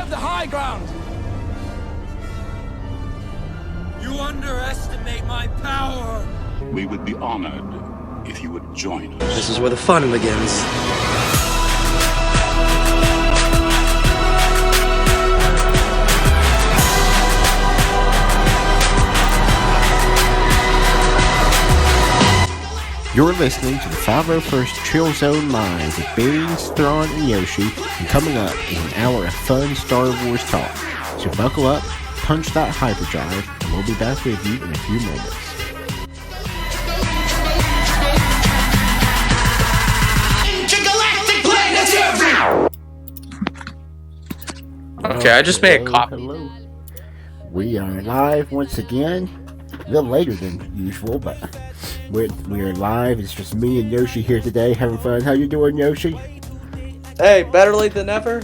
have the high ground. You underestimate my power. We would be honored if you would join us. This is where the fun begins. You're listening to the 501st Chill Zone Live with Beanz, Thrawn, and Yoche, and coming up is an hour of fun Star Wars talk. So buckle up, punch that hyperdrive, and we'll be back with you in a few moments. Okay, I just made a copy. Hello. We are live once again. A little later than usual, but we are live. It's just me and Yoche here today, having fun. How you doing, Yoche? Hey, better late than never.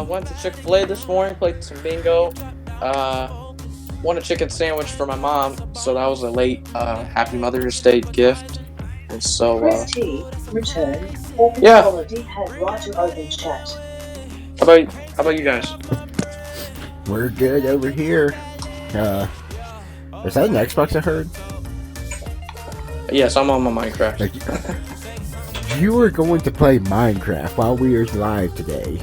Went to Chick-fil-A this morning, played some bingo. Won a chicken sandwich for my mom, so that was a late Happy Mother's Day gift. And so, return. Yeah. How about you guys? We're good over here. Is that an Xbox I heard? Yes, I'm on my Minecraft. You were going to play Minecraft while we were live today.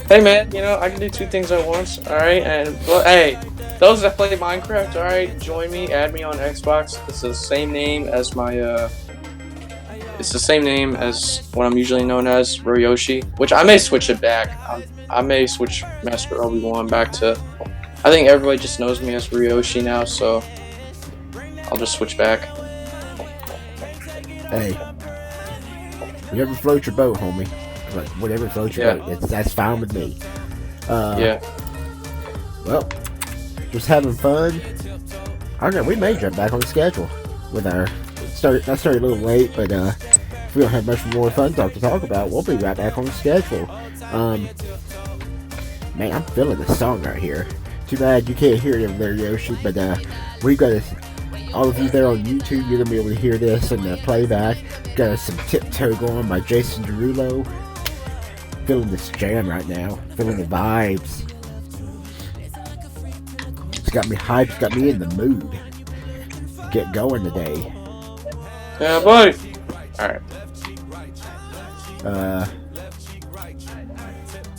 Hey man, you know, I can do two things at once, alright? And, well, hey, those that play Minecraft, alright, join me, add me on Xbox. It's the same name as my, it's the same name as what I'm usually known as, Yoche, which I may switch it back. I may switch Master Obi-Wan back to, I think everybody just knows me as Yoche now, so I'll just switch back. Hey, whatever floats your boat, homie. Like, whatever floats your boat, that's fine with me. Yeah. Well, just having fun. I don't know, we may jump back on the schedule with our... I started a little late, but if we don't have much more fun talk to talk about, we'll be right back on the schedule. Man, I'm feeling this song right here. Too bad you can't hear it over there, Yoche, but we've got all of you there on YouTube, you're going to be able to hear this in the playback. Got some Tiptoe going by Jason Derulo. Feeling this jam right now. Feeling the vibes. It's got me hyped, it's got me in the mood. Get going today. Yeah, boy! Alright.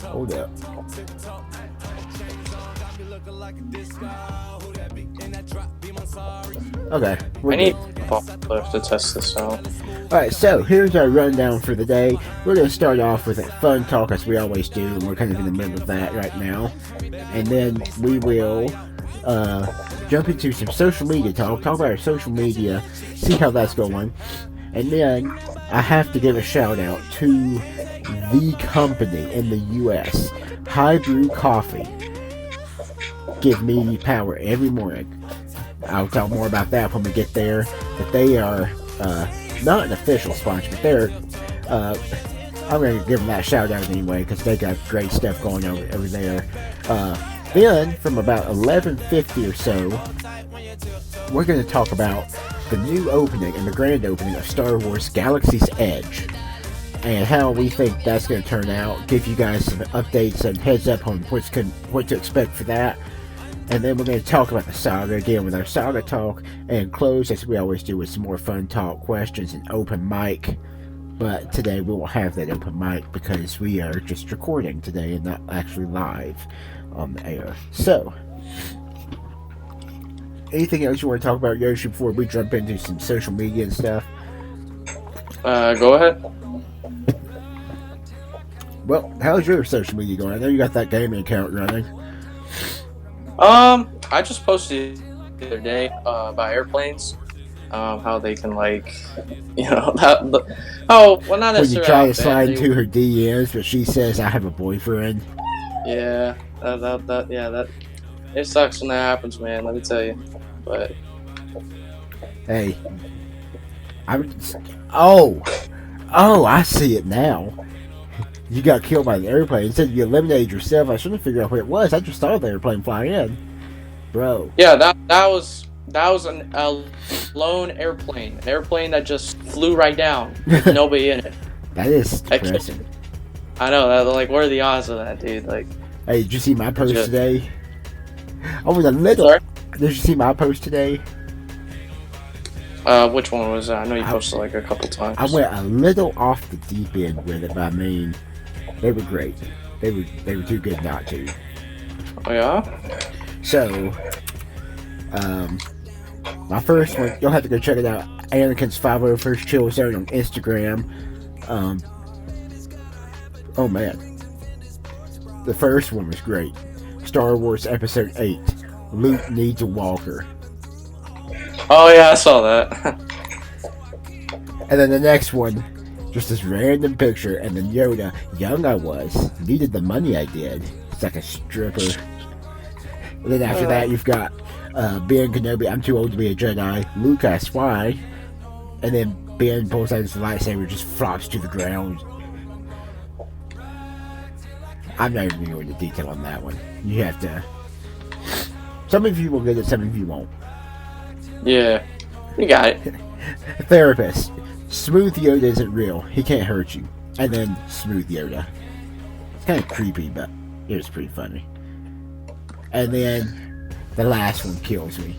Hold up. Okay. I need to test this out. Alright, so here's our rundown for the day. We're going to start off with a fun talk as we always do, and we're kind of in the middle of that right now. And then we will jump into some social media talk about our social media, see how that's going. And then I have to give a shout out to the company in the US, High Brew Coffee. Give me power every morning. I'll talk more about that when we get there. But they are not an official sponsor, but they're I'm going to give them that shout out anyway because they got great stuff going over there. Then from about 11:50 or so, we're going to talk about the new opening and the grand opening of Star Wars Galaxy's Edge and how we think that's going to turn out. Give you guys some updates and heads up on what to expect for that. And then we're going to talk about the saga again with our saga talk, and close as we always do with some more fun talk, questions, and open mic. But today we won't have that open mic because we are just recording today and not actually live on the air. So, anything else you want to talk about, Yoche, before we jump into some social media and stuff? Go ahead. Well, how's your social media going? I know you got that gaming account running. I just posted the other day about airplanes. How they can, like, you know, not necessarily. When you try to slide into her DMs, but she says, "I have a boyfriend." Yeah, that it sucks when that happens, man. Let me tell you. But hey, I see it now. You got killed by the airplane. Instead you eliminated yourself. I shouldn't figure out what it was. I just saw the airplane fly in, bro. Yeah, that was a lone airplane. An airplane that just flew right down with nobody in it. That is depressing. I know that. Like, what are the odds of that, dude? Like, Hey, did you see my post Yeah. today? I was a little. Sorry? Did you see my post today? Which one was that? I know you I- posted like a couple times. I went a little off the deep end with it, but I mean, they were great. They were too good not to. Oh yeah. So, my first one, you'll have to go check it out. Anakin's 501st Chill Zone on Instagram. Oh man, the first one was great. Star Wars Episode 8. Luke needs a walker. Oh yeah, I saw that. And then the next one, just this random picture, and then Yoda, young I was, needed the money I did. It's like a stripper. And then after that, you've got Ben Kenobi, I'm too old to be a Jedi. Luke asks why. And then Ben pulls out his lightsaber, just flops to the ground. I'm not even going to go into detail on that one. You have to. Some of you will get it, some of you won't. Yeah, you got it. Therapist. Smooth Yoda isn't real. He can't hurt you. And then Smooth Yoda. It's kind of creepy, but it was pretty funny. And then the last one kills me.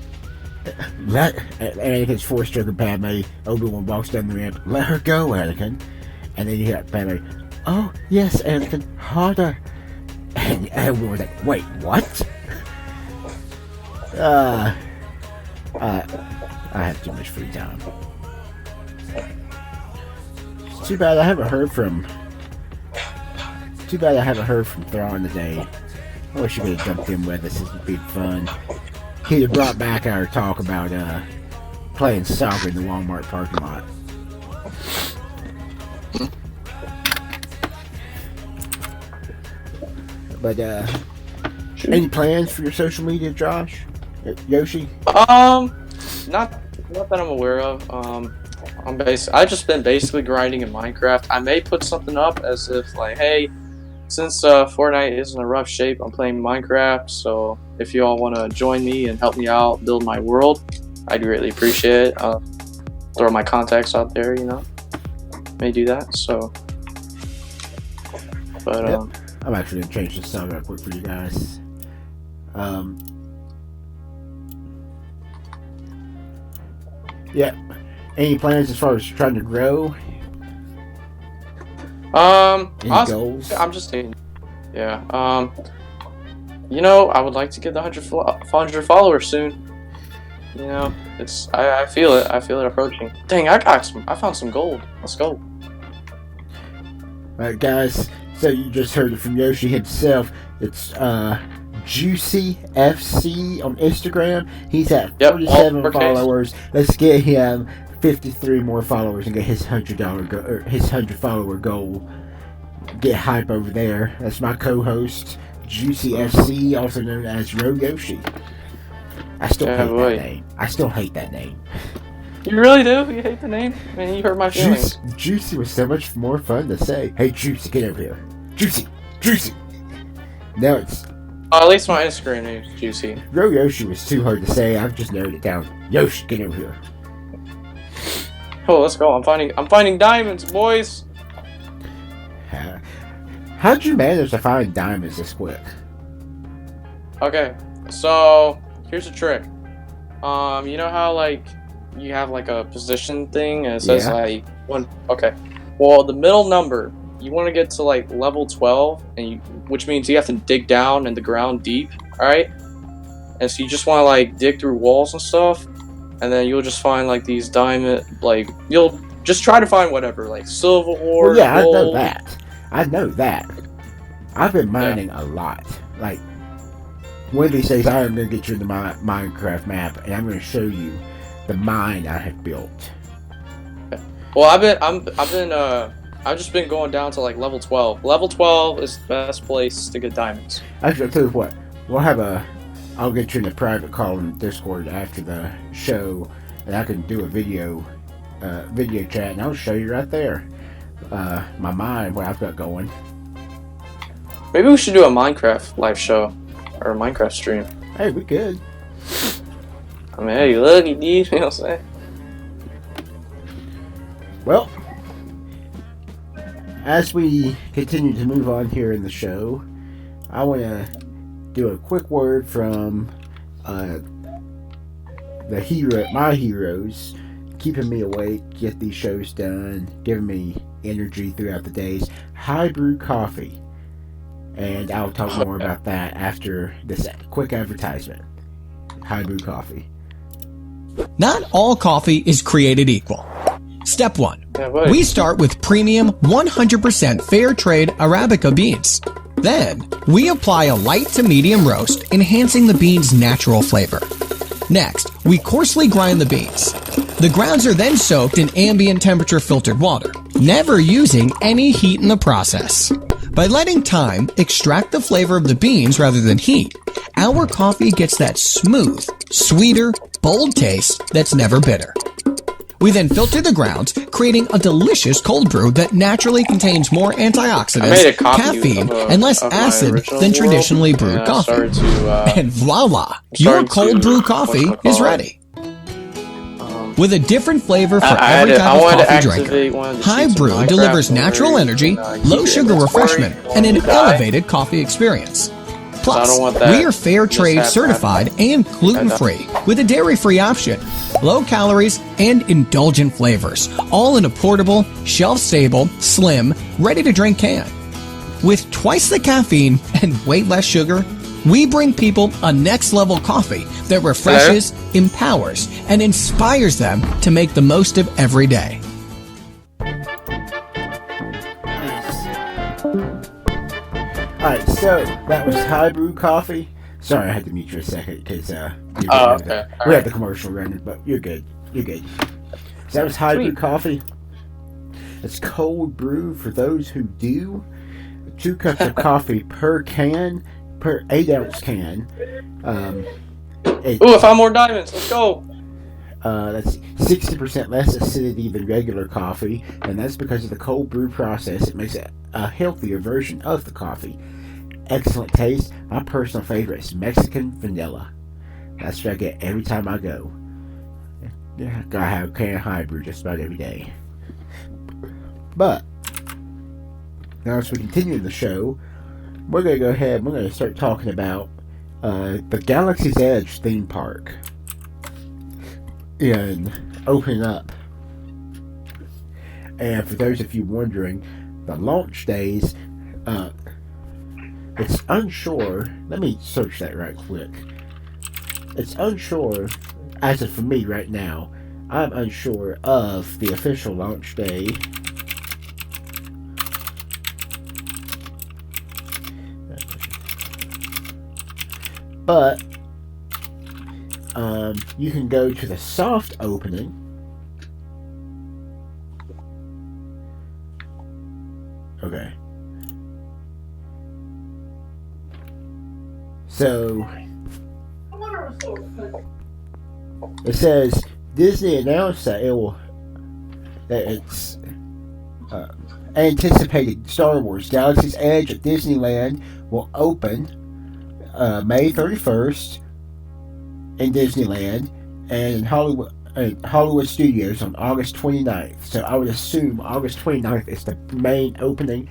Anakin's four-stroking Padme. Obi-Wan walks down the ramp. Let her go, Anakin. And then you hear Padme. Oh, yes, Anakin. Harder. And Obi-Wan was like, wait, what? I have too much free time. It's too bad I haven't heard from Thrawn today. I wish you could have jumped in with us. This would be fun. He'd have brought back our talk about playing soccer in the Walmart parking lot. But any plans for your social media, Josh? Yoshi? Not that I'm aware of. I've just been basically grinding in Minecraft. I may put something up as if like, hey, since Fortnite is in a rough shape, I'm playing Minecraft. So if you all want to join me and help me out build my world, I'd greatly appreciate it. Throw my contacts out there, you know. May do that. So, but yep. I'm actually gonna change this sound real quick for you guys. Yeah. Any plans as far as trying to grow? Any goals? I'm just saying. Yeah. You know, I would like to get the 100 followers soon. You know, I feel it. I feel it approaching. Dang, I found some gold. Let's go. Alright, guys. So you just heard it from Yoshi himself. It's Juicy FC on Instagram. He's at 47 followers. Let's get him 53 more followers and get his $100 follower goal. Get hype over there. That's my co-host, Juicy FC, also known as Yoshi. I still hate that name. You really do? You hate the name? Man, you hurt my feelings. Juicy was so much more fun to say. Hey, Juicy, get over here. Juicy. Now it's... At least my Instagram name is Juicy. Yoshi was too hard to say. I've just narrowed it down. Yoshi, get over here. Oh, let's go. I'm finding diamonds, boys. How'd you manage to find diamonds this quick? Okay, so here's a trick. You know how like you have like a position thing and it says like one. Okay, well the middle number you want to get to like level 12, which means you have to dig down in the ground deep. All right, and so you just want to like dig through walls and stuff, and then you'll just find like these diamond. Like you'll just try to find whatever like silver ore. Well, yeah, gold. I know that. I've been mining a lot. Like, one of these days I am going to get you the Minecraft map, and I'm going to show you the mine I have built. Well, I've just been going down to like level 12. Level 12 is the best place to get diamonds. Actually, I'll tell you what. I'll get you in a private call in Discord after the show, and I can do a video chat, and I'll show you right there. My mine, what I've got going. Maybe we should do a Minecraft live show or a Minecraft stream. Hey, we could. I mean, hey, you lucky dude. You know what I'm saying? Well, as we continue to move on here in the show, I want to do a quick word from my heroes, keeping me awake, get these shows done, giving me energy throughout the days. High Brew Coffee. And I'll talk more about that after this quick advertisement. High Brew Coffee. Not all coffee is created equal. Step 1. We start with premium 100% fair trade Arabica beans. Then, we apply a light to medium roast, enhancing the beans' natural flavor. Next, we coarsely grind the beans. The grounds are then soaked in ambient temperature filtered water, never using any heat in the process. By letting time extract the flavor of the beans rather than heat, our coffee gets that smooth, sweeter, bold taste that's never bitter. We then filter the grounds, creating a delicious cold brew that naturally contains more antioxidants, caffeine, and less acid than traditionally brewed coffee. And voila! Your cold brew coffee is ready. With a different flavor for every type of coffee drinker, High Brew delivers natural energy, low sugar refreshment, and an elevated coffee experience. Plus, we are fair trade certified and gluten-free with a dairy-free option, low calories, and indulgent flavors, all in a portable, shelf-stable, slim, ready-to-drink can. With twice the caffeine and way less sugar, we bring people a next-level coffee that refreshes, empowers, and inspires them to make the most of every day. Alright, so that was High Brew Coffee. Sorry, I had to mute you a second because we had the commercial running, but you're good. You're good. So that was High Brew Coffee. It's cold brew for those who do. 2 cups of coffee per 8-ounce can. Ooh, I found more diamonds. Let's go. That's 60% less acidity than regular coffee, and that's because of the cold brew process. It makes it a healthier version of the coffee. Excellent taste. My personal favorite is Mexican vanilla. That's what I get every time I go. Yeah, gotta have a can of High Brew just about every day. But now, as we continue the show, we're gonna go ahead and we're gonna start talking about the Galaxy's Edge theme park and opening up. And for those of you wondering, the launch days, it's unsure. Let me search that right quick. It's unsure, as of for me right now, I'm unsure of the official launch day. But you can go to the soft opening. Okay. So it says Disney announced that it's anticipated Star Wars Galaxy's Edge at Disneyland will open May 31st in Disneyland and in Hollywood Studios on August 29th. So I would assume August 29th is the main opening.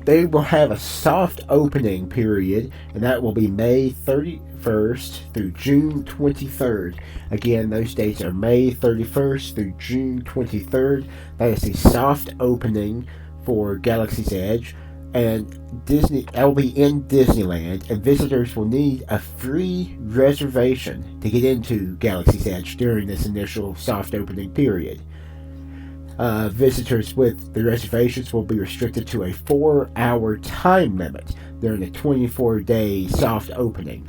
They will have a soft opening period, and that will be May 31st through June 23rd. Again, those dates are May 31st through June 23rd. That is the soft opening for Galaxy's Edge. And that will be in Disneyland, and visitors will need a free reservation to get into Galaxy's Edge during this initial soft opening period. Visitors with the reservations will be restricted to a 4-hour time limit during the 24-day soft opening.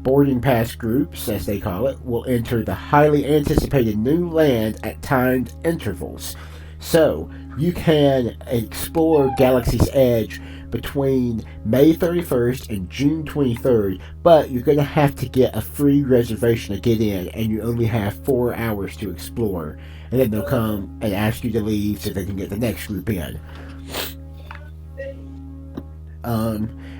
Boarding pass groups, as they call it, will enter the highly anticipated new land at timed intervals. So, you can explore Galaxy's Edge between May 31st and June 23rd, but you're going to have to get a free reservation to get in, and you only have 4 hours to explore. And then they'll come and ask you to leave so they can get the next group in.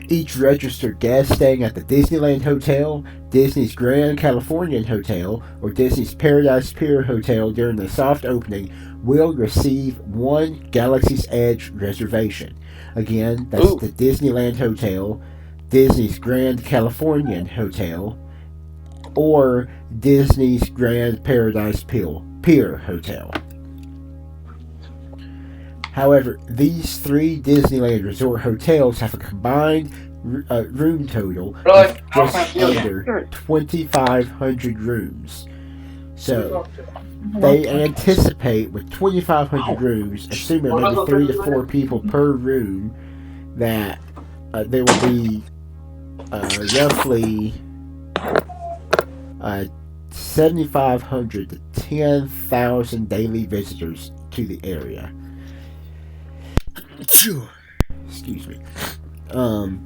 Each registered guest staying at the Disneyland Hotel, Disney's Grand Californian Hotel, or Disney's Paradise Pier Hotel during the soft opening will receive one Galaxy's Edge reservation. Again, that's the Disneyland Hotel, Disney's Grand Californian Hotel, or Disney's Grand Paradise Pier Hotel. However, these 3 Disneyland Resort hotels have a combined room total of just under 2,500 rooms. So, they anticipate with 2,500 rooms, assuming maybe 3 to 4 people per room, that there will be roughly 7,500 to 10,000 daily visitors to the area. Excuse me. And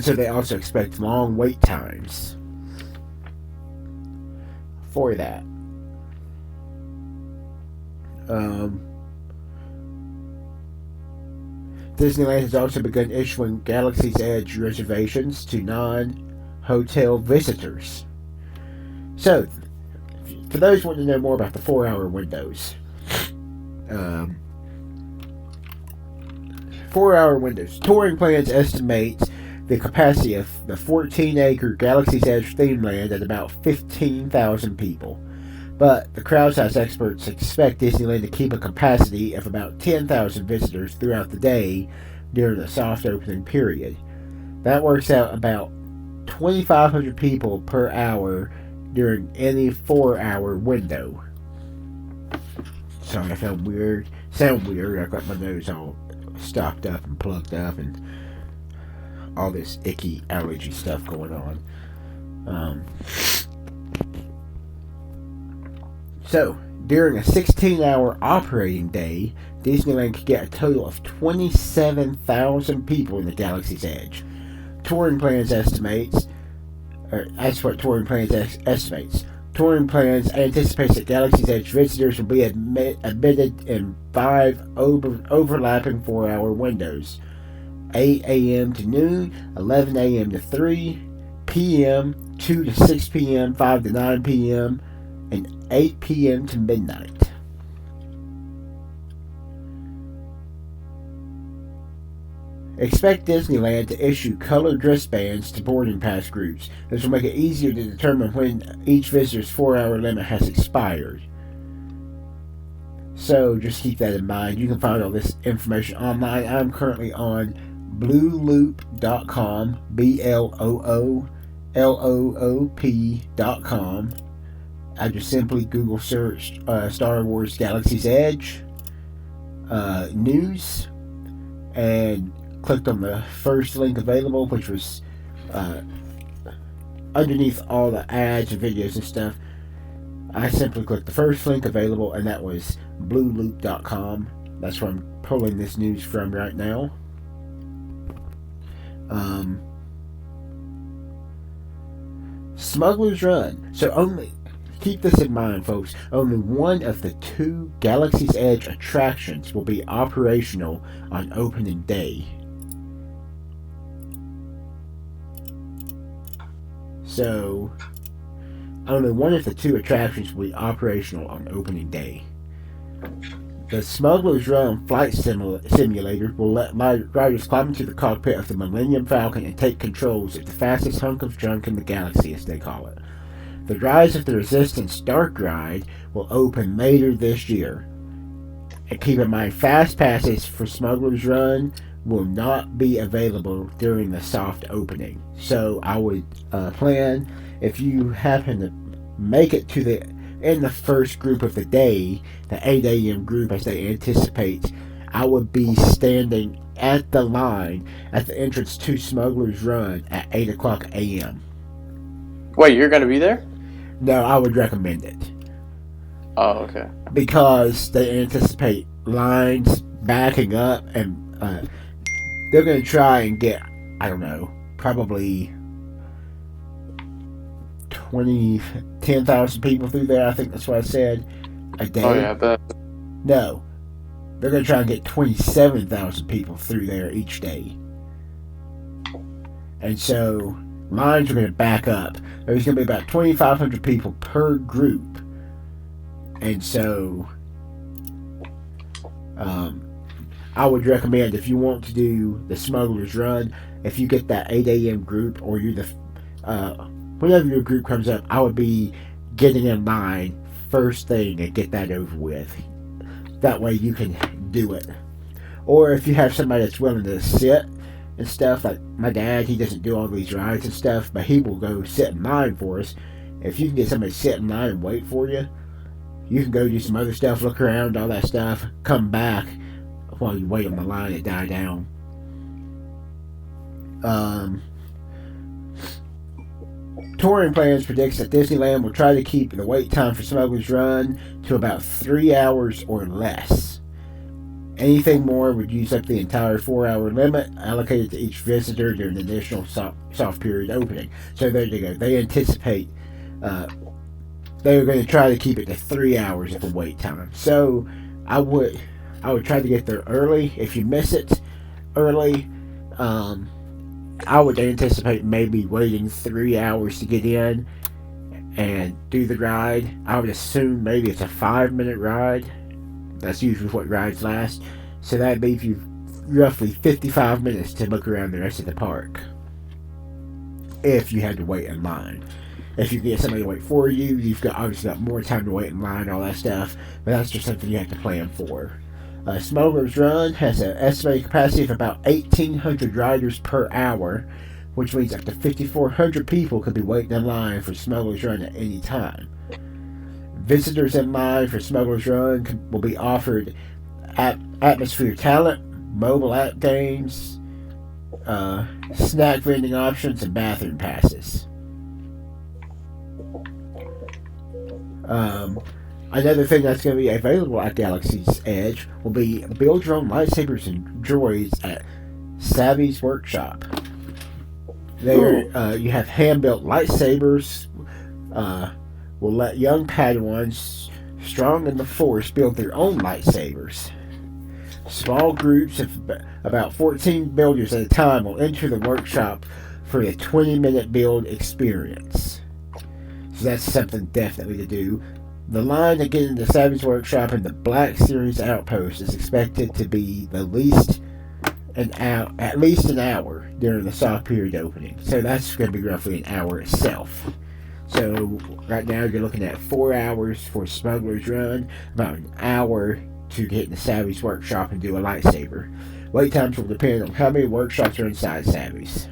so they also expect long wait times for that. Disneyland has also begun issuing Galaxy's Edge reservations to non-hotel visitors. So, for those wanting to know more about the 4-hour windows, 4-hour windows. Touring Plans estimates the capacity of the 14-acre Galaxy's Edge theme land at about 15,000 people. But the crowd size experts expect Disneyland to keep a capacity of about 10,000 visitors throughout the day during the soft opening period. That works out about 2,500 people per hour during any 4-hour window. Sorry, I sound weird. I got my nose all stopped up and plugged up and all this icky allergy stuff going on. So, during a 16-hour operating day, Disneyland could get a total of 27,000 people in the Galaxy's Edge. Touring Plans estimates, that's what Touring Plans estimates. Touring Plans anticipates that Galaxy's Edge visitors will be admitted in 5 overlapping 4-hour windows: 8 a.m. to noon, 11 a.m. to 3 p.m., 2 to 6 p.m., 5 to 9 p.m., and 8 p.m. to midnight. Expect Disneyland to issue colored wristbands to boarding pass groups. This will make it easier to determine when each visitor's 4-hour limit has expired. So just keep that in mind. You can find all this information online. I'm currently on blueloop.com, BLOOLOOP.com. I just simply Google search Star Wars Galaxy's Edge news and clicked on the first link available, which was underneath all the ads and videos and stuff. I simply clicked the first link available, and that was blueloop.com. That's where I'm pulling this news from right now. Smuggler's Run. So only, keep this in mind, folks, only one of the 2 Galaxy's Edge attractions will be operational on opening day. So, only one of the 2 attractions will be operational on opening day. The Smuggler's Run flight simulator will let riders climb into the cockpit of the Millennium Falcon and take controls of the fastest hunk of junk in the galaxy, as they call it. The Rise of the Resistance Dark Ride will open later this year. And keep in mind, fast passes for Smuggler's Run will not be available during the soft opening. So I would plan, if you happen to make it to in the first group of the day, the 8 a.m. group as they anticipate, I would be standing at the line at the entrance to Smuggler's Run at 8 o'clock a.m. Wait, you're going to be there? No, I would recommend it. Oh, okay. Because they anticipate lines backing up, and they're going to try and get, I don't know, probably 10,000 people through there. I think that's what I said. A day. Oh, yeah, I bet. No. they're going to try and get 27,000 people through there each day. And so lines are going to back up. There's going to be about 2,500 people per group. And so I would recommend, if you want to do the Smuggler's Run, if you get that 8 a.m. group, or you're whenever your group comes up, I would be getting in line first thing and get that over with. That way you can do it. Or if you have somebody that's willing to sit and stuff, like my dad, he doesn't do all these rides and stuff, but he will go sit in line for us. If you can get somebody to sit in line and wait for you, you can go do some other stuff, look around, all that stuff, come back while you wait on the line to die down. Touring Plans predicts that Disneyland will try to keep the wait time for Smuggler's Run to about 3 hours or less. Anything more would use up the entire 4-hour limit allocated to each visitor during the initial soft period opening. So there you go. They anticipate they were going to try to keep it to 3 hours of a wait time. So I would try to get there early. If you miss it early, I would anticipate maybe waiting 3 hours to get in and do the ride. I would assume maybe it's a 5-minute ride. That's usually what rides last. So that leaves you roughly 55 minutes to look around the rest of the park, if you had to wait in line. If you get somebody to wait for you, you've obviously got more time to wait in line, all that stuff. But that's just something you have to plan for. Smuggler's Run has an estimated capacity of about 1,800 riders per hour, which means up to 5,400 people could be waiting in line for Smuggler's Run at any time. Visitors in line for Smuggler's Run will be offered atmosphere talent, mobile app games, snack vending options, and bathroom passes. Another thing that's going to be available at Galaxy's Edge will be build your own lightsabers and droids at Savvy's Workshop. There, you have hand-built lightsabers. Will let young Padawans strong in the Force build their own lightsabers. Small groups of about 14 builders at a time will enter the workshop for a 20-minute build experience. So that's something definitely to do. The line to get into Savvy's Workshop and the Black Series Outpost is expected to be at least an hour during the soft period opening. So that's going to be roughly an hour itself. So right now you're looking at 4 hours for Smuggler's Run, about an hour to get into Savvy's Workshop and do a lightsaber. Wait times will depend on how many workshops are inside Savvy's.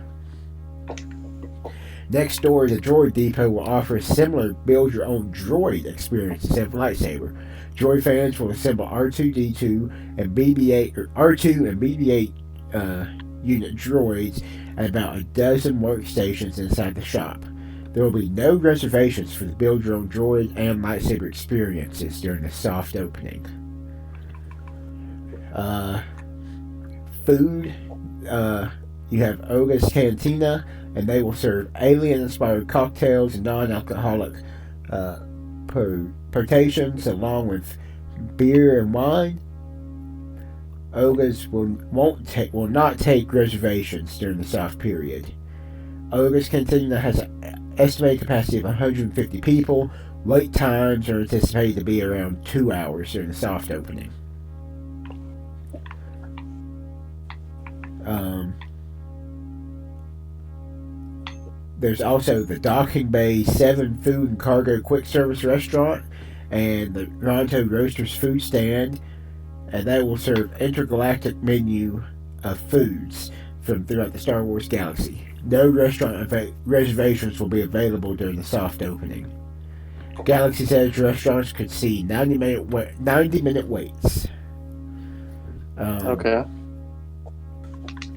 Next door, the Droid Depot will offer a similar build-your-own droid experience instead of lightsaber. Droid fans will assemble R2-D2 and BB-8 or R2 and BB-8 unit droids at about a dozen workstations inside the shop. There will be no reservations for the build-your-own droid and lightsaber experiences during the soft opening. Food, you have Oga's Cantina, and they will serve alien-inspired cocktails and non-alcoholic potations along with beer and wine. Oga's will not take reservations during the soft period. Oga's Cantina has an estimated capacity of 150 people. Wait times are anticipated to be around 2 hours during the soft opening. There's also the Docking Bay 7 Food and Cargo Quick Service Restaurant and the Ronto Roasters Food Stand, and they will serve intergalactic menu of foods from throughout the Star Wars galaxy. No restaurant reservations will be available during the soft opening. Galaxy's Edge restaurants could see 90-minute waits. Okay.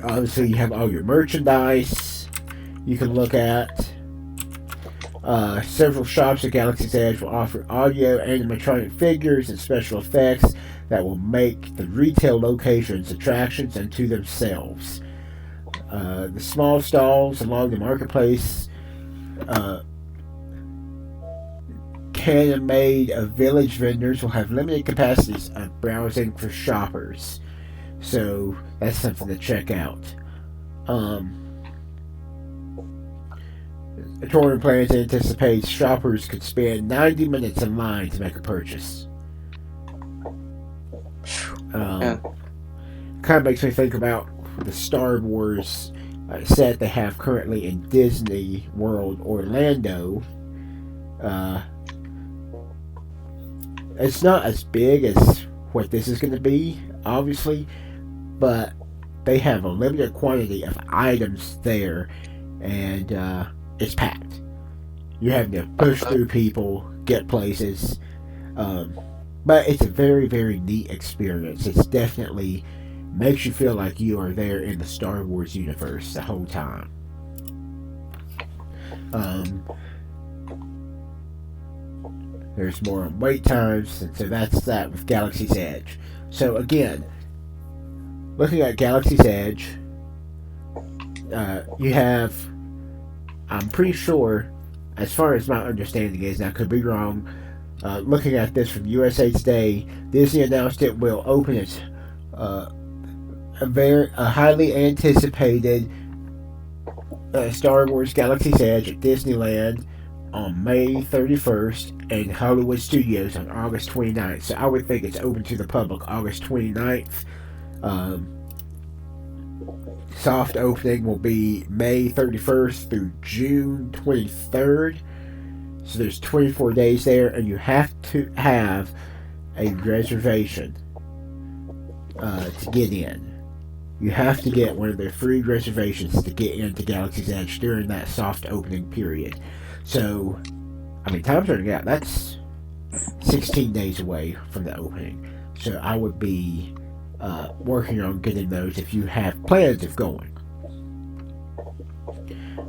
Obviously, you have all your merchandise you can look at. Several shops at Galaxy's Edge will offer audio, animatronic figures, and special effects that will make the retail locations attractions unto themselves. The small stalls along the marketplace canon-made village vendors will have limited capacities of browsing for shoppers. So that's something to check out. Thrawn plans and anticipates shoppers could spend 90 minutes in line to make a purchase. Kind of makes me think about the Star Wars set they have currently in Disney World Orlando. It's not as big as what this is going to be, obviously, but they have a limited quantity of items there, and it's packed. You have to push through people, get places, but it's a very, very neat experience. It's definitely makes you feel like you are there in the Star Wars universe the whole time. There's more on wait times, and so that's that with Galaxy's Edge. So again, looking at Galaxy's Edge, you have, I'm pretty sure, as far as my understanding is, and I could be wrong, looking at this from USA Today, Disney announced it will open its a highly anticipated Star Wars Galaxy's Edge at Disneyland on May 31st and Hollywood Studios on August 29th. So I would think it's open to the public August 29th. Soft opening will be May 31st through June 23rd. So there's 24 days there, and you have to have a reservation to get in. You have to get one of their free reservations to get into Galaxy's Edge during that soft opening period. So, I mean, time's running out. That's 16 days away from the opening. So I would be working on getting those if you have plans of going.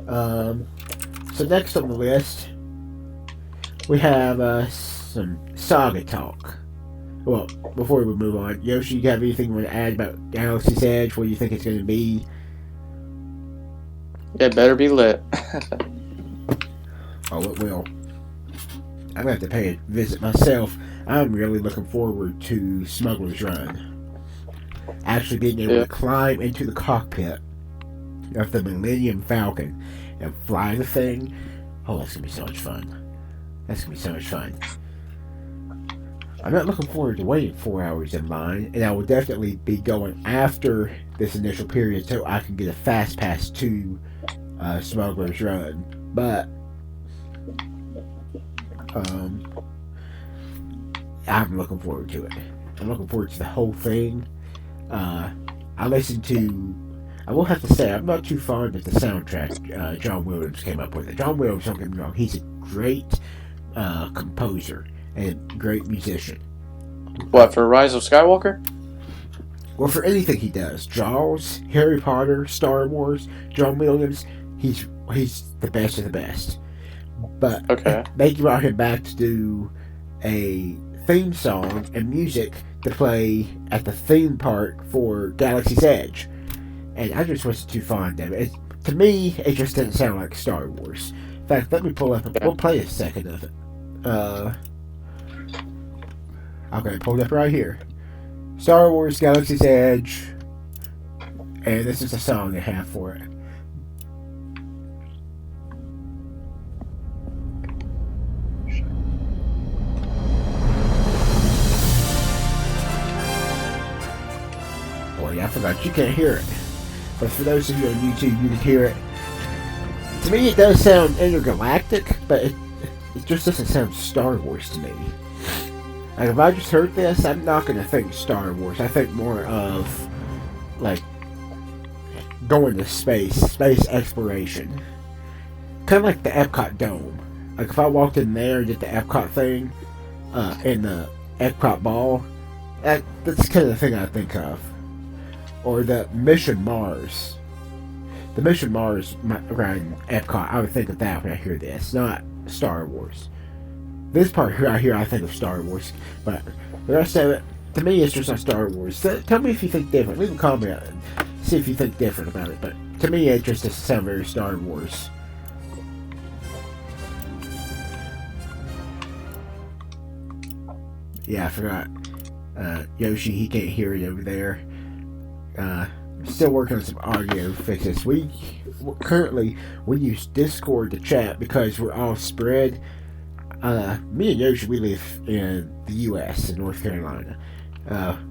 So next on the list, we have some saga talk. Well, before we move on, Yoshi, you have anything you want to add about Galaxy's Edge? What do you think it's going to be? It better be lit. Oh, it will. I'm going to have to pay a visit myself. I'm really looking forward to Smuggler's Run. Actually being able to climb into the cockpit of the Millennium Falcon and fly the thing. Oh, that's going to be so much fun. That's going to be so much fun. I'm not looking forward to waiting 4 hours in line, and I will definitely be going after this initial period so I can get a fast pass to Smuggler's Run. But I'm looking forward to it. I'm looking forward to the whole thing. I will have to say, I'm not too fond of the soundtrack John Williams came up with. It. John Williams, don't get me wrong, he's a great composer and great musician. What, for Rise of Skywalker? Well, for anything he does. Jaws, Harry Potter, Star Wars, John Williams, he's the best of the best. But they brought him back to do a theme song and music to play at the theme park for Galaxy's Edge. And I just wasn't too fond of it. To me, it just didn't sound like Star Wars. In fact, let me pull up and we'll play a second of it. Okay, pulled up right here. Star Wars Galaxy's Edge. And this is the song I have for it. Oh yeah, I forgot you can't hear it. But for those of you on YouTube, you can hear it. To me, it does sound intergalactic, but it just doesn't sound Star Wars to me. Like, if I just heard this, I'm not going to think Star Wars. I think more of, like, going to space exploration. Kind of like the Epcot Dome. Like, if I walked in there and did the Epcot thing, in the Epcot Ball, that's kind of the thing I think of. Or the Mission Mars. The Mission Mars around Epcot, I would think of that when I hear this, not Star Wars. This part right here, I think of Star Wars, but the rest of it, to me, it's just not Star Wars. So, tell me if you think different. Leave a comment and see if you think different about it. But to me, it just doesn't sound very Star Wars. Yeah, I forgot. Yoche, he can't hear it over there. Still working on some audio fixes. Currently we use Discord to chat because we're all spread. Me and Yoche, we live in the U.S. in North Carolina.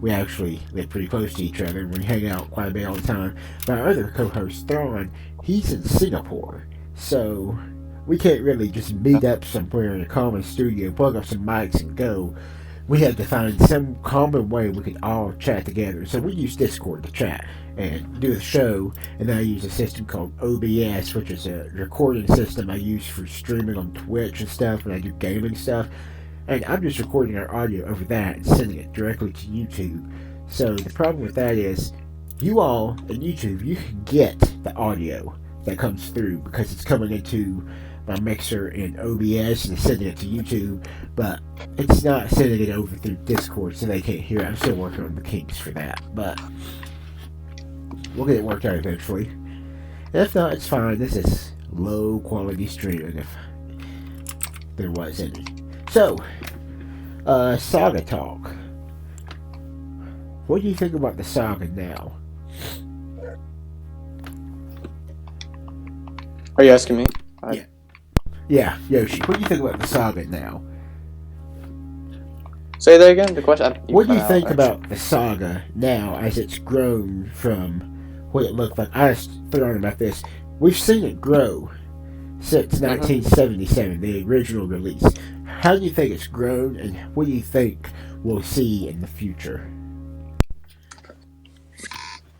We actually live pretty close to each other. We hang out quite a bit all the time. My other co-host, Thrawn, he's in Singapore, so we can't really just meet up somewhere in a common studio, plug up some mics, and go. We had to find some common way we could all chat together. So we use Discord to chat and do the show. And I use a system called OBS, which is a recording system I use for streaming on Twitch and stuff when I do gaming stuff. And I'm just recording our audio over that and sending it directly to YouTube. So the problem with that is, you all in YouTube, you can get the audio that comes through because it's coming into my mixer in OBS and sending it to YouTube, but it's not sending it over through Discord, so they can't hear it. I'm still working on the kinks for that, but we'll get it worked out eventually. And if not, it's fine. This is low quality streaming if there was any. So, Saga talk. What do you think about the Saga now? Are you asking me? Yeah. Yeah, Yoche, what do you think about the Saga now? Say that again, the question. What do you think about the Saga now as it's grown from what it looked like? I asked Thrawn about this. We've seen it grow since 1977, the original release. How do you think it's grown, and what do you think we'll see in the future?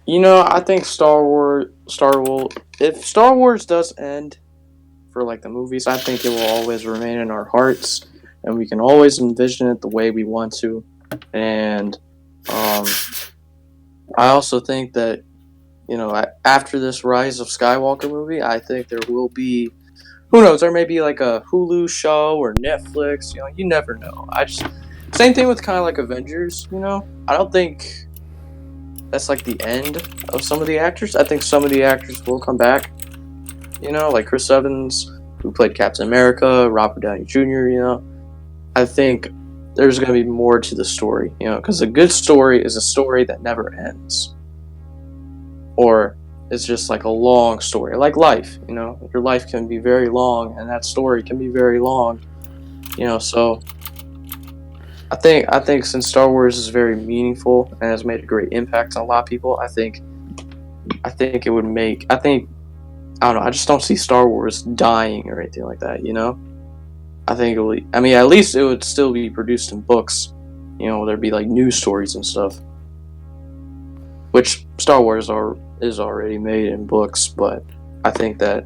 You know, I think if Star Wars does end for like the movies, I think it will always remain in our hearts, and we can always envision it the way we want to. And I also think that, you know, after this Rise of Skywalker movie, I think there will be, who knows, there may be like a Hulu show or Netflix, you know, you never know. Same thing with kind of like Avengers, you know, I don't think that's like the end of some of the actors. I think some of the actors will come back, you know, like Chris Evans, who played Captain America, Robert Downey Jr., you know. I think there's going to be more to the story, you know, because a good story is a story that never ends. Or it's just like a long story, like life, you know. Your life can be very long, and that story can be very long, you know. So I think since Star Wars is very meaningful and has made a great impact on a lot of people, I think it would make, I don't know, I just don't see Star Wars dying or anything like that, you know? I think it would, I mean, at least it would still be produced in books, you know, there'd be like news stories and stuff, which Star Wars is already made in books, but I think that,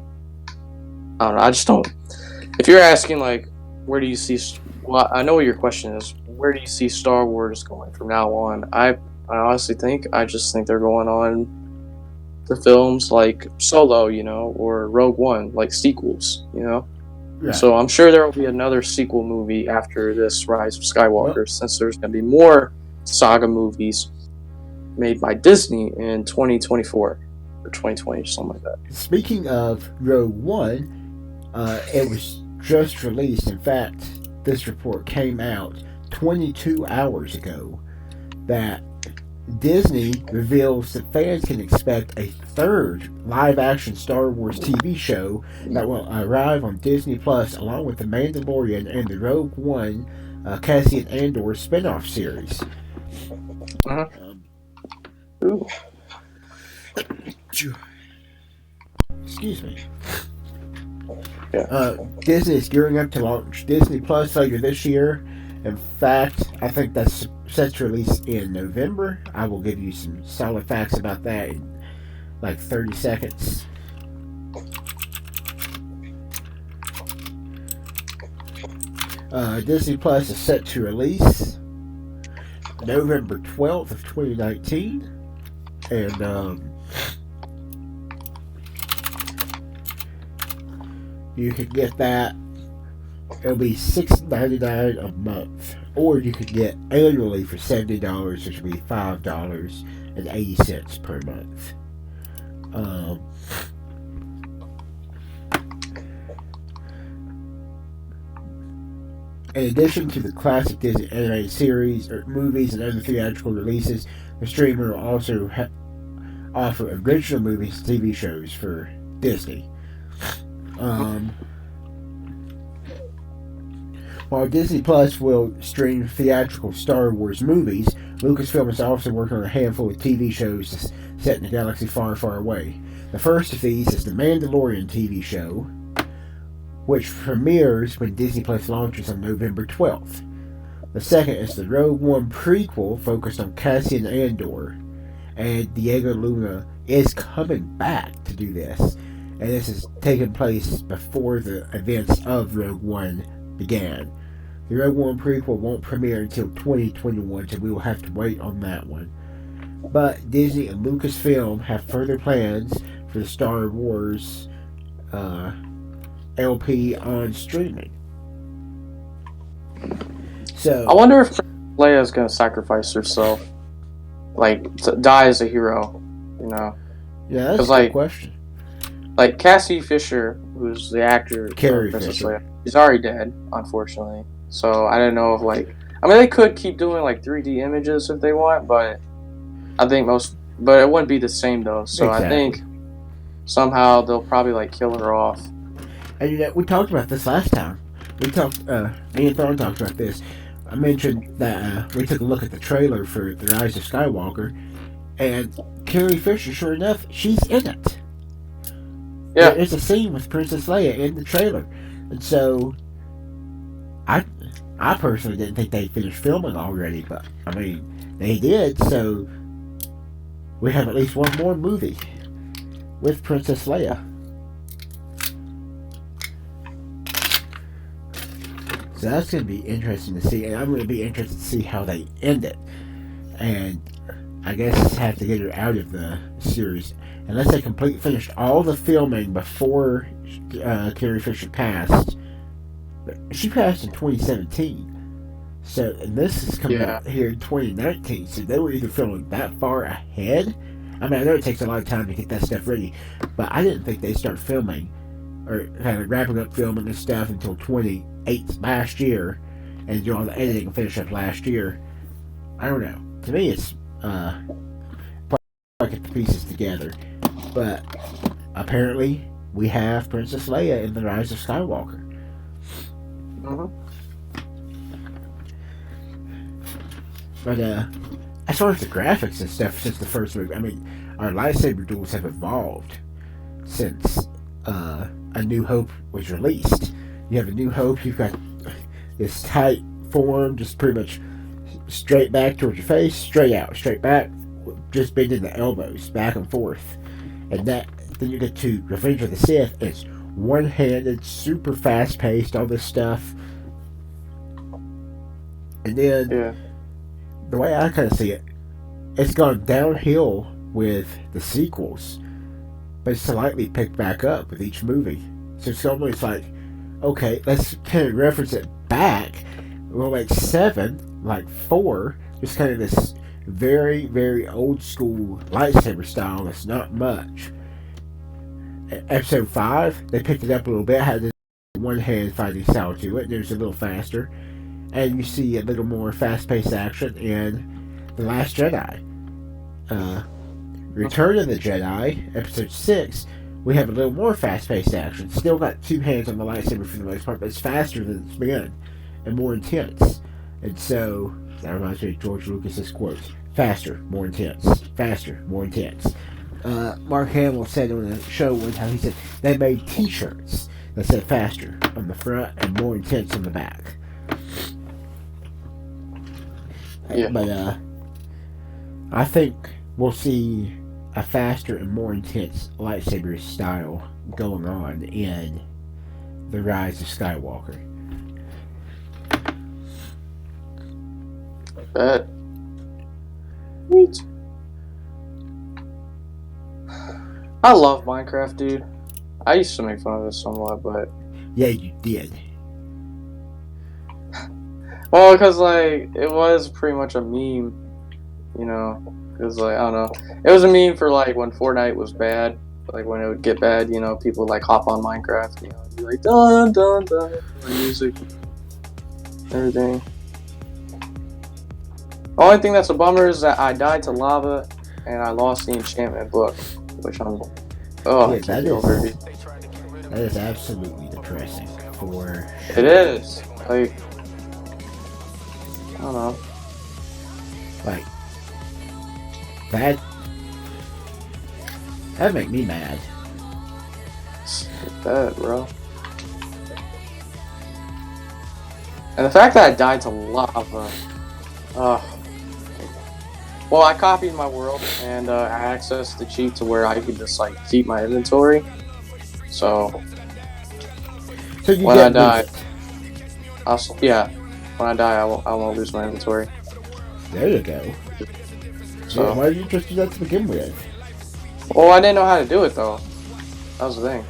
I don't know, I just don't, if you're asking like, where do you see, well, I know what your question is, where do you see Star Wars going from now on? I honestly just think they're going on the films like Solo, you know, or Rogue One, like sequels, you know. Yeah. So I'm sure there will be another sequel movie after this Rise of Skywalker, since there's going to be more saga movies made by Disney in 2024 or 2020 or something like that. Speaking of Rogue One, it was just released. In fact, this report came out 22 hours ago that Disney reveals that fans can expect a third live-action Star Wars TV show that will arrive on Disney Plus, along with The Mandalorian and the Rogue One Cassian Andor spin-off series. Excuse me. Disney is gearing up to launch Disney Plus later this year. In fact, I think that's set to release in November. I will give you some solid facts about that in like 30 seconds. Disney Plus is set to release November 12th of 2019. And you can get that. It'll be $6.99 a month, or you could get annually for $70, which would be $5.80 per month. In addition to the classic Disney animated series or movies and other theatrical releases, the streamer will also offer original movies and TV shows for Disney. While Disney Plus will stream theatrical Star Wars movies, Lucasfilm is also working on a handful of TV shows set in a galaxy far, far away. The first of these is the Mandalorian TV show, which premieres when Disney Plus launches on November 12th. The second is the Rogue One prequel focused on Cassian Andor, and Diego Luna is coming back to do this, and this is taking place before the events of Rogue One began. The Rogue One prequel won't premiere until 2021, so we will have to wait on that one. But Disney and Lucasfilm have further plans for the Star Wars LP on streaming. So I wonder if Leia is going to sacrifice herself, like to die as a hero. You know? Yeah, that's a good question. Like Cassie Fisher, who's the actor, Carrie Princess Fisher. Leia, she's already dead, unfortunately. So I don't know if they could keep doing like 3D images if they want, but I think but it wouldn't be the same though. So exactly. I think somehow they'll probably like kill her off. And we talked about this last time. Me and Thrawn talked about this. I mentioned that we took a look at the trailer for The Rise of Skywalker, and Carrie Fisher, sure enough, she's in it. Yeah. There's a scene with Princess Leia in the trailer. And so, I personally didn't think they finished filming already, but, I mean, they did, so we have at least one more movie with Princess Leia. So that's going to be interesting to see, and I'm going to be interested to see how they end it. And I guess have to get her out of the series. Unless they finished all the filming before Carrie Fisher passed. She passed in 2017. So, and this is coming out here in 2019. So they were either filming that far ahead. I mean, I know it takes a lot of time to get that stuff ready. But I didn't think they'd start filming or kind of wrapping up filming this stuff until last year. And do all the editing and finish up last year. I don't know. To me, it's get the pieces together. But apparently we have Princess Leia in The Rise of Skywalker. But as far as the graphics and stuff since the first movie, I mean, our lightsaber duels have evolved since A New Hope was released. You have A New Hope, you've got this tight form, just pretty much straight back towards your face, straight out, straight back, just bending the elbows back and forth. And then you get to Revenge of the Sith. It's one-handed, super fast-paced, all this stuff. And then the way I kind of see it, it's gone downhill with the sequels, but it's slightly picked back up with each movie. So it's almost like, okay, let's kind of reference it back. Well, like 7, like 4, just kind of this very, very old school lightsaber style that's not much. Episode 5, they picked it up a little bit, had this one-hand fighting style to it, and it was a little faster. And you see a little more fast-paced action in The Last Jedi. Return of the Jedi, Episode 6, we have a little more fast-paced action. Still got 2 hands on the lightsaber for the most part, but it's faster than it's been, and more intense. And so, that reminds me of George Lucas's quotes. Faster, more intense. Faster, more intense. Mark Hamill said on a show one time, he said, they made t-shirts that said faster on the front and more intense on the back. Yeah. But, I think we'll see a faster and more intense lightsaber style going on in The Rise of Skywalker. Bet. Neat. I love Minecraft, dude. I used to make fun of it somewhat, but... Yeah, you did. Well, because, like, it was pretty much a meme, you know? Because, like, I don't know. It was a meme for, like, when Fortnite was bad. Like, when it would get bad, you know, people would, like, hop on Minecraft, you know, be like, dun, dun, dun, music. everything. Only thing that's a bummer is that I died to lava and I lost the enchantment book, which I'm. Oh, yeah, that is absolutely depressing. For sure. It is. Like, I don't know. Like, that make me mad. That, bro. And the fact that I died to lava. Well, I copied my world and I accessed the cheat to where I could just like keep my inventory. So when I die, when I die, I won't lose my inventory. There you go. So why did you just do that to begin with? Well, I didn't know how to do it though. That was the thing.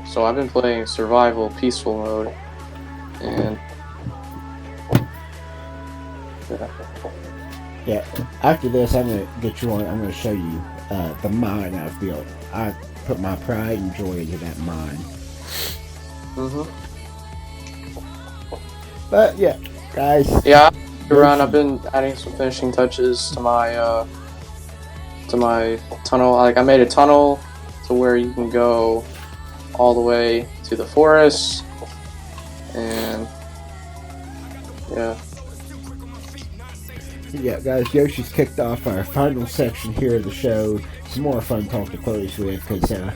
So I've been playing survival peaceful mode, and yeah. After this, I'm gonna get you on. I'm gonna show you the mine I've built. I put my pride and joy into that mine. But yeah, guys. Yeah, around. I've been adding some finishing touches to my tunnel. Like I made a tunnel to where you can go all the way to the forest, and yeah. Yeah, guys, Yoshi's kicked off our final section here of the show. Some more fun talk to close with, because, I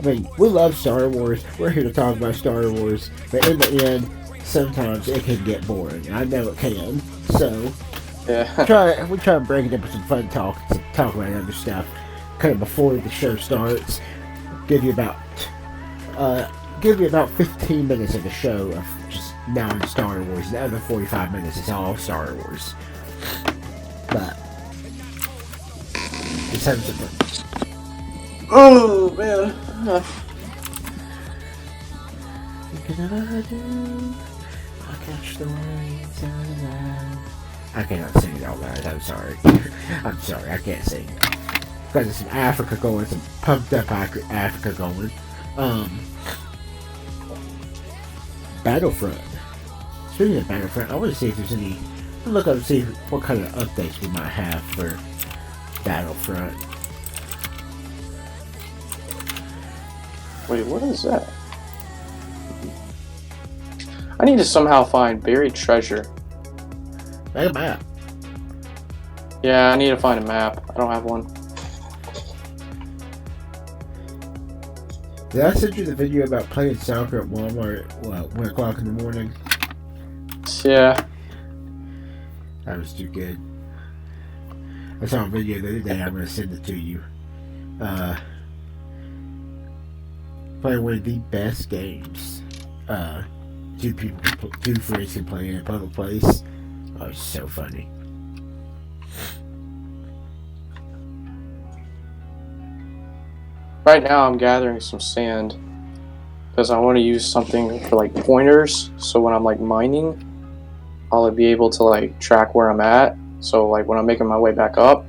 mean, we love Star Wars. We're here to talk about Star Wars, but in the end, sometimes it can get boring. I know it can, so yeah. we try and break it up with some fun talk to talk about other stuff, kind of before the show starts. Give you about 15 minutes of the show of just non-Star Wars. The other 45 minutes is all Star Wars. But it's having some fun. Oh man. I cannot sing it out loud. I'm sorry. I'm sorry. I can't sing. Because there's some Africa going, some pumped up Africa going. Battlefront. Speaking of Battlefront, I want to see if there's any. Look up and see what kind of updates we might have for Battlefront. Wait, what is that? I need to somehow find buried treasure. Make a map. Yeah, I need to find a map. I don't have one. Did I send you the video about playing soccer at Walmart at 1 o'clock in the morning? Yeah. That was too good. I saw a video the other day. I'm going to send it to you. Playing one of the best games. Two friends can play in a public place. Oh, it's so funny. Right now I'm gathering some sand because I want to use something for like pointers, so when I'm like mining I'll be able to like track where I'm at, so like when I'm making my way back up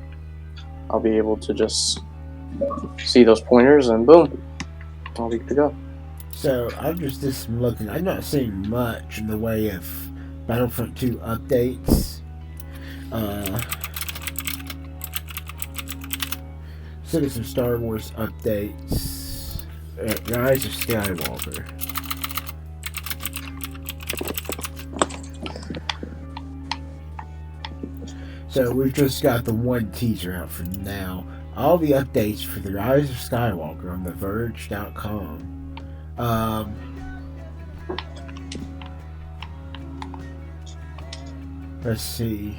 I'll be able to just see those pointers and boom, I'll be good to go. So I'm just looking. I'm not seeing much in the way of Battlefront 2 updates. So there's some Star Wars updates. Rise of Skywalker. So we've just got the one teaser out for now. All the updates for the Rise of Skywalker on TheVerge.com. Let's see.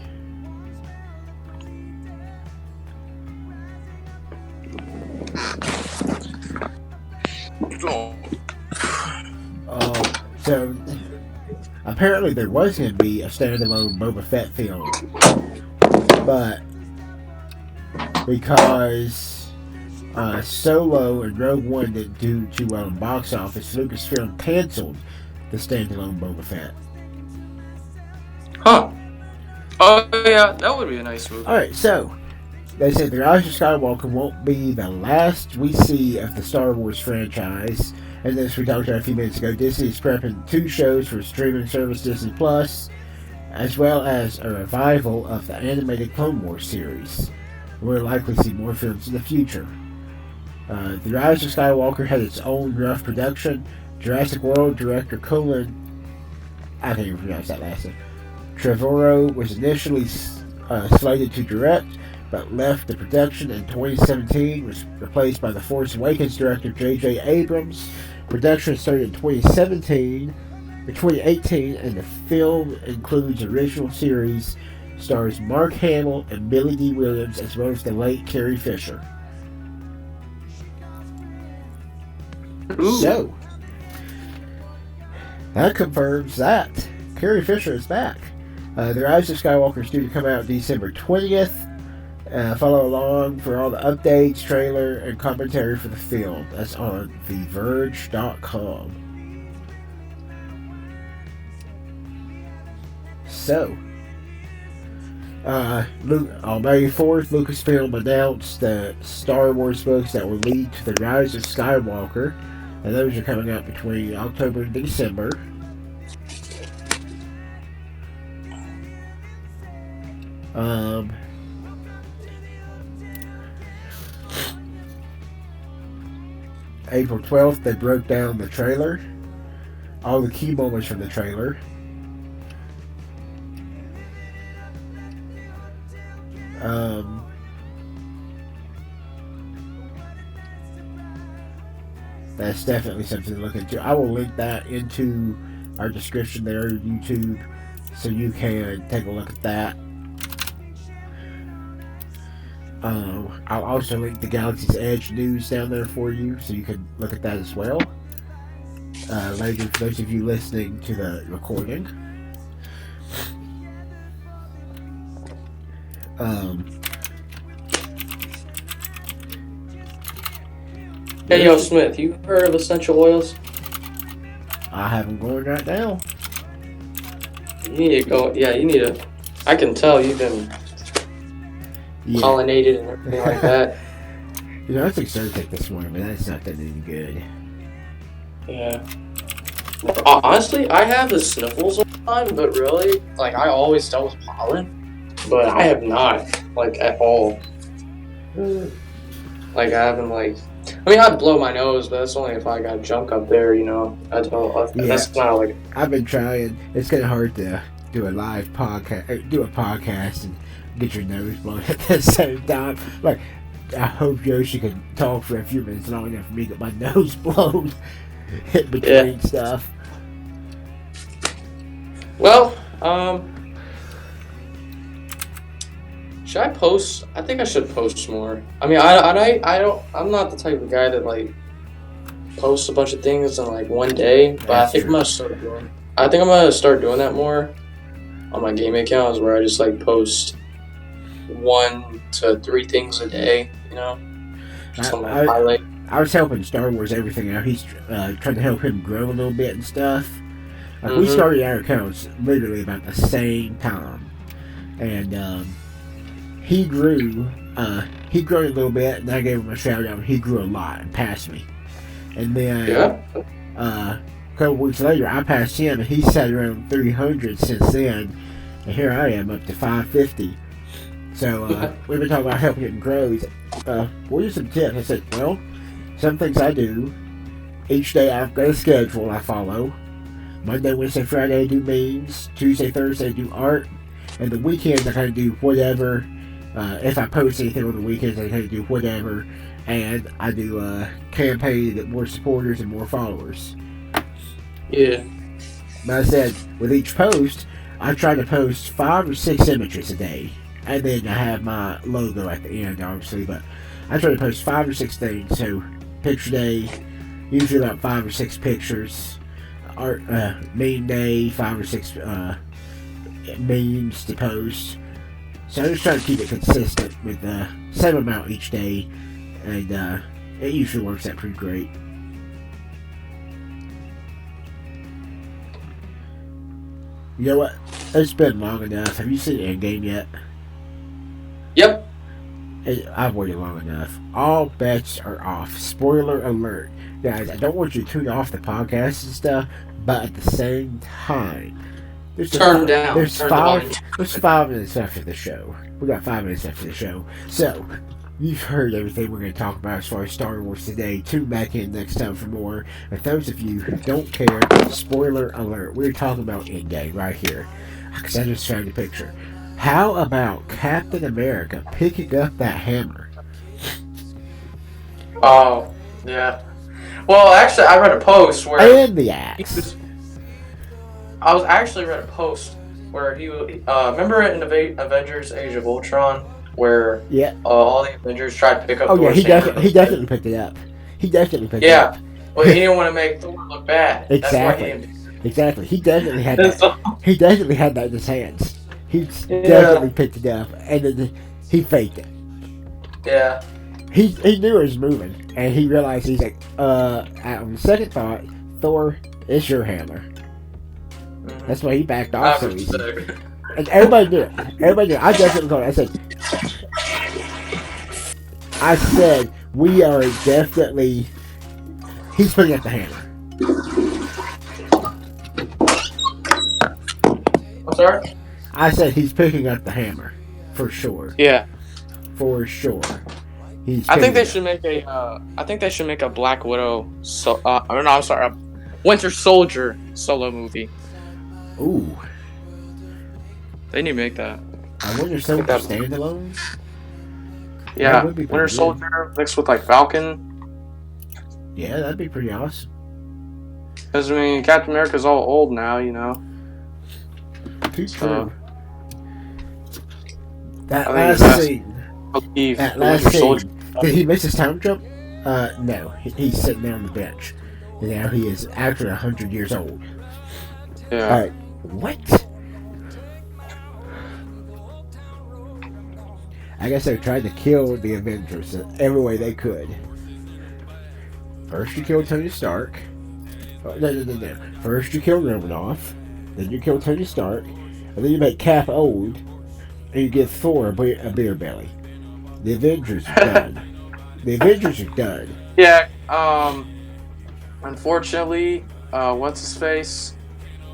So apparently there was going to be a standalone Boba Fett film, but because Solo and Rogue One didn't do too well in box office, Lucasfilm canceled the standalone Boba Fett. Huh. Oh yeah, that would be a nice movie. Alright, so they said The Rise of Skywalker won't be the last we see of the Star Wars franchise, And as we talked about a few minutes ago, Disney is prepping 2 shows for streaming service Disney Plus, as well as a revival of the animated Clone Wars series. We'll likely see more films in the future. The Rise of Skywalker had its own rough production. Jurassic World director I can't even pronounce that last name. Trevorrow was initially slated to direct, but left the production in 2017, was replaced by The Force Awakens director J.J. Abrams. Production started in 2018, and the film includes original series, stars Mark Hamill and Billy D. Williams, as well as the late Carrie Fisher. Ooh. So, that confirms that Carrie Fisher is back. The Rise of Skywalker is due to come out December 20th. Follow along for all the updates, trailer, and commentary for the film. That's on TheVerge.com. So, on May 4th, Lucasfilm announced the Star Wars books that will lead to the Rise of Skywalker, and those are coming out between October and December. April 12th, they broke down the trailer, all the key moments from the trailer. That's definitely something to look into. I will link that into our description there, YouTube, so you can take a look at that. I'll also link the Galaxy's Edge news down there for you, so you can look at that as well. Later, for those of you listening to the recording. Hey, yo, Smith, you heard of essential oils? I have them going right now. You need to go. Yeah, you need to. I can tell you've been pollinated and everything like that. You know, I took Zyrtec this morning, but that's not that any good. Yeah. Honestly, I have the sniffles all the time, but really, like, I always dealt with pollen, but I have not, like, at all. Like, I haven't, like, I mean, I'd blow my nose, but that's only if I got junk up there, you know. That's not like. I've been trying. It's kind of hard to do a live podcast, and get your nose blown at the same time. Like, I hope Yoche can talk for a few minutes long enough for me to get my nose blown in between stuff. Well, should I post? I think I should post more. I mean, I'm not the type of guy that, like, posts a bunch of things in, like, one day, but I think I'm gonna start doing that more on my gaming accounts, where I just, like, post 1 to 3 things a day, you know? I was helping Star Wars everything out. He's trying to help him grow a little bit and stuff. Like, we started our accounts literally about the same time, and he grew a little bit, and I gave him a shout out. He grew a lot and passed me, and then a couple weeks later, I passed him, and he sat around 300 since then, and here I am up to 550. So we've been talking about helping him grow. He said, what are some tips? I said, well, some things I do. Each day I've got a schedule I follow. Monday, Wednesday, Friday I do memes. Tuesday, Thursday I do art. And the weekends I kind of do whatever. If I post anything on the weekends, I kind of do whatever. And I do a campaign to get more supporters and more followers. Yeah. But I said, with each post, I try to post 5 or 6 images a day. And then I have my logo at the end, obviously. But I try to post 5 or 6 things. So, picture day, usually about 5 or 6 pictures. Art, meme day, 5 or 6 memes to post. So I just try to keep it consistent with the same amount each day, and it usually works out pretty great. You know what? It's been long enough. Have you seen Endgame yet? Yep. I've waited long enough. All bets are off. Spoiler alert. Guys, I don't want you to tune off the podcast and stuff, but at the same time, there's 5 minutes after the show. We got 5 minutes after the show. So, you've heard everything we're going to talk about as far as Star Wars today. Tune back in next time for more. And those of you who don't care, spoiler alert. We're talking about Endgame right here. Because I just found a picture. How about Captain America picking up that hammer? Oh, yeah. Well, actually, I read a post where... And the axe. I was actually read a post where he... remember in Avengers Age of Ultron? Where all the Avengers tried to pick up Thor's hammer? He definitely picked it up. He definitely picked it up. Yeah, but he didn't want to make Thor look bad. Exactly. Exactly. He definitely had that. He definitely had that in his hands. He definitely picked it up, and then he faked it. Yeah. He knew it was moving, and he realized he's like, on second thought, Thor, it's your hammer. Mm-hmm. That's why he backed off so easy. And everybody knew it. I definitely called it. I said, we are definitely... He's putting up the hammer. I'm sorry? I said he's picking up the hammer. For sure. Yeah. For sure. I think they should make a Black Widow... a Winter Soldier solo movie. Ooh. They need to make that. I wonder if Soldier standalone? Yeah, Winter Soldier mixed with like Falcon. Yeah, that'd be pretty awesome. Because, I mean, Captain America's all old now, you know. Too true. That last scene. Did he miss his time jump? No. He's sitting there on the bench. And now he is actually 100 years old. Yeah. Alright, what? I guess they tried to kill the Avengers every way they could. First you kill Tony Stark. No. First you kill Romanoff. Then you kill Tony Stark. And then you make Cap old. And you give Thor a beer belly. The Avengers are done. The Avengers are done. Yeah, unfortunately, what's his face?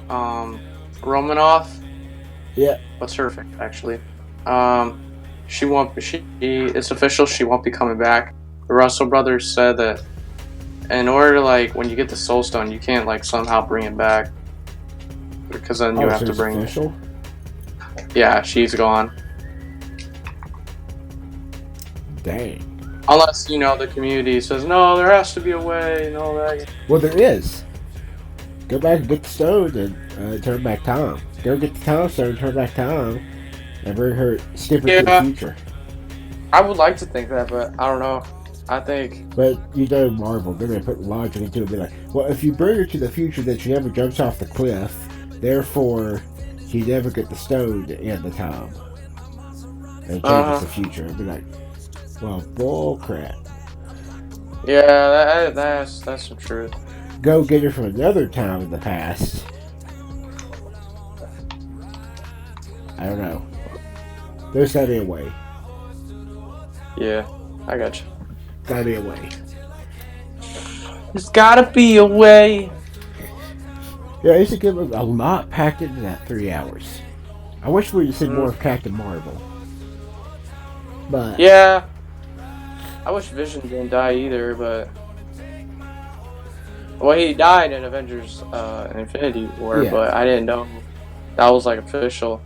Romanoff. Yeah. What's her face, actually? It's official, she won't be coming back. The Russell brothers said that in order to, like, when you get the Soul Stone, you can't, like, somehow bring it back. Because then you have to bring official? Yeah, she's gone. Dang. Unless, you know, the community says, no, there has to be a way and all that. Well, there is. Go back and get the stone and turn back time. Go get the time stone, turn back time, and bring her, skip her to the future. I would like to think that, but I don't know. I think... But, you know, Marvel, they're going to put logic into it and be like, well, if you bring her to the future, then she never jumps off the cliff. Therefore, she never get the stone to end the time. And changes the future. And be like, well, bull crap. Yeah, that's some truth. Go get her from another time in the past. I don't know. There's gotta be a way. Yeah, I got you. Gotta be a way. There's gotta be a way. Yeah, it's a lot packed into that 3 hours. I wish we'd seen more of Captain Marvel. But yeah, I wish Vision didn't die either, but... Well, he died in Avengers Infinity War, but I didn't know that was, like, official.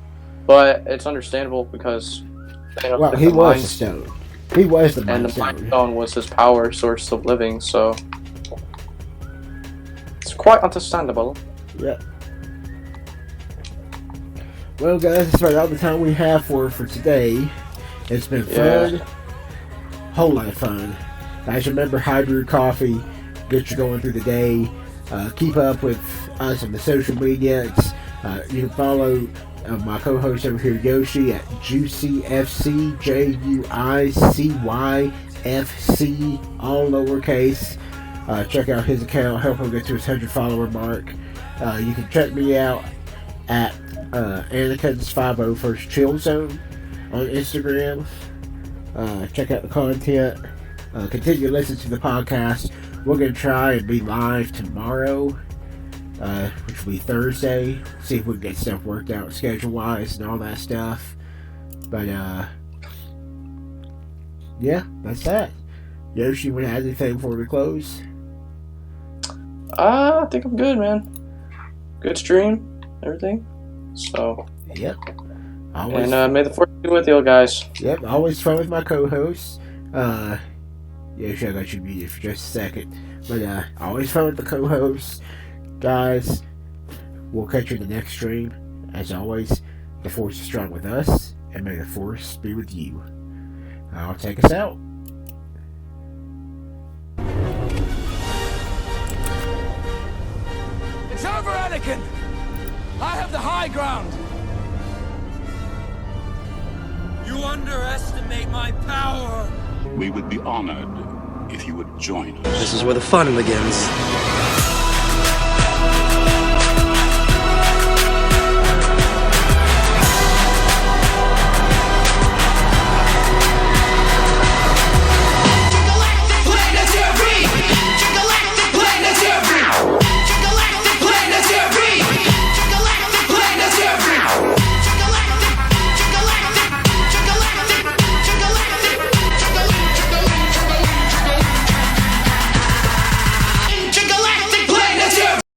But it's understandable because... Well, he was the stone. He was the Mind Stone. And the Mind Stone was his power source of living, so... It's quite understandable. Yep. Well, guys, that's about all the time we have for today. It's been fun. Whole lot of fun. Guys, remember, high brew coffee. Get you going through the day. Keep up with us on the social media. You can follow my co-host over here, Yoche, at JuicyFC, JuicyFC, all lowercase. Check out his account. Help him get to his 100 follower mark. You can check me out at Anakin's 50 First Chill Zone on Instagram. check out the content. Continue to listen to the podcast. We're going to try and be live tomorrow, which will be Thursday. See if we can get stuff worked out schedule-wise and all that stuff. But, yeah, that's that. Yoshi, you want to add anything before we close? I think I'm good, man. Good stream, everything. So. Yep. Always, and may the force be with you guys. Yep, always fun with my co-hosts. Yoshi, I got you muted for just a second. But, always fun with the co-hosts. Guys, we'll catch you in the next stream. As always, the force is strong with us, and may the force be with you. I'll take us out. It's over, Anakin! I have the high ground! You underestimate my power! We would be honored if you would join us. This is where the fun begins.